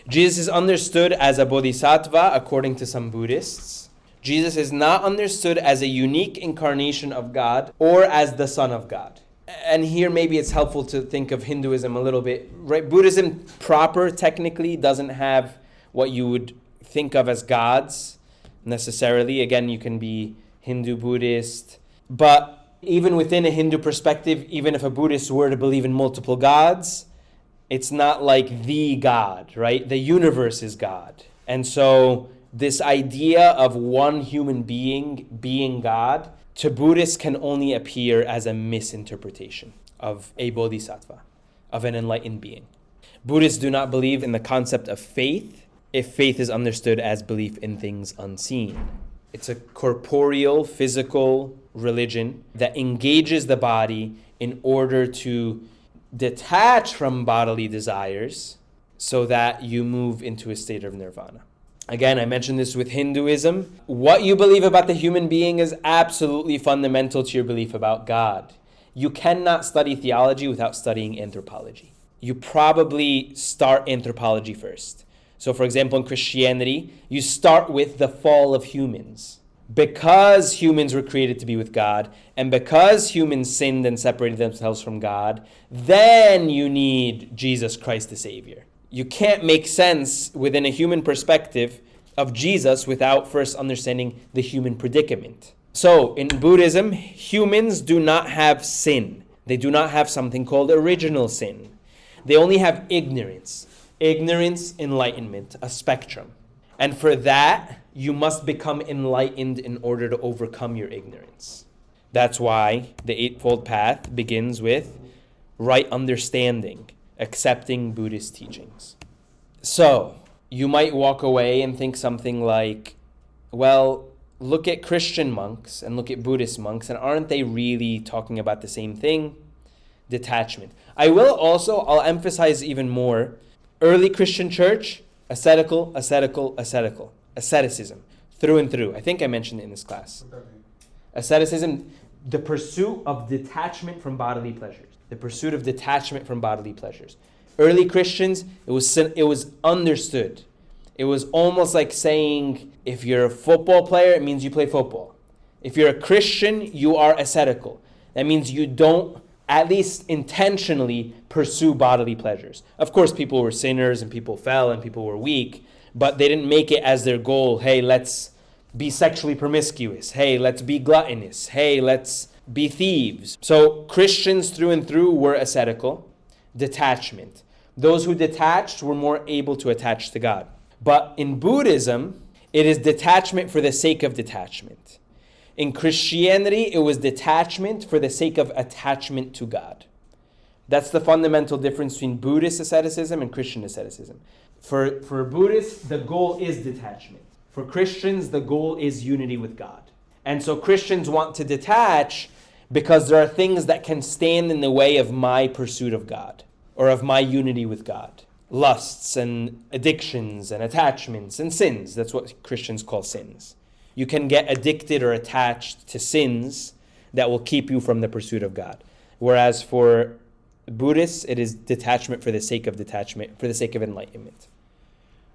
Jesus is understood as a bodhisattva according to some Buddhists. Jesus is not understood as a unique incarnation of God or as the Son of God. And here maybe it's helpful to think of Hinduism a little bit. Right? Buddhism proper technically doesn't have what you would think of as gods necessarily. Again, you can be Hindu, Buddhist. But even within a Hindu perspective, even if a Buddhist were to believe in multiple gods, it's not like the God, right? The universe is God. And so this idea of one human being God, to Buddhists can only appear as a misinterpretation of a bodhisattva, of an enlightened being. Buddhists do not believe in the concept of faith if faith is understood as belief in things unseen. It's a corporeal, physical religion that engages the body in order to detach from bodily desires so that you move into a state of nirvana. Again, I mentioned this with Hinduism. What you believe about the human being is absolutely fundamental to your belief about God. You cannot study theology without studying anthropology. You probably start anthropology first. So, for example, in Christianity, you start with the fall of humans. Because humans were created to be with God, and because humans sinned and separated themselves from God, then you need Jesus Christ the Savior. You can't make sense within a human perspective of Jesus without first understanding the human predicament. So, in Buddhism, humans do not have sin. They do not have something called original sin. They only have ignorance. Ignorance, enlightenment, a spectrum. And for that, you must become enlightened in order to overcome your ignorance. That's why the Eightfold Path begins with right understanding, accepting Buddhist teachings. So, you might walk away and think something like, well, look at Christian monks and look at Buddhist monks, and aren't they really talking about the same thing? Detachment. I'll emphasize even more, early Christian church, asceticism, through and through. I think I mentioned it in this class. Asceticism, the pursuit of detachment from bodily pleasures. The pursuit of detachment from bodily pleasures. Early Christians, it was understood. It was almost like saying, if you're a football player, it means you play football. If you're a Christian, you are ascetical. That means you don't, at least intentionally, pursue bodily pleasures. Of course, people were sinners and people fell and people were weak, but they didn't make it as their goal, hey, let's be sexually promiscuous. Hey, let's be gluttonous. Hey, let's be thieves. So Christians through and through were ascetical. Detachment. Those who detached were more able to attach to God. But in Buddhism, it is detachment for the sake of detachment. In Christianity, it was detachment for the sake of attachment to God. That's the fundamental difference between Buddhist asceticism and Christian asceticism. For Buddhists, the goal is detachment. For Christians, the goal is unity with God. And so Christians want to detach because there are things that can stand in the way of my pursuit of God or of my unity with God. Lusts and addictions and attachments and sins. That's what Christians call sins. You can get addicted or attached to sins that will keep you from the pursuit of God. Whereas for Buddhists, it is detachment for the sake of detachment, for the sake of enlightenment.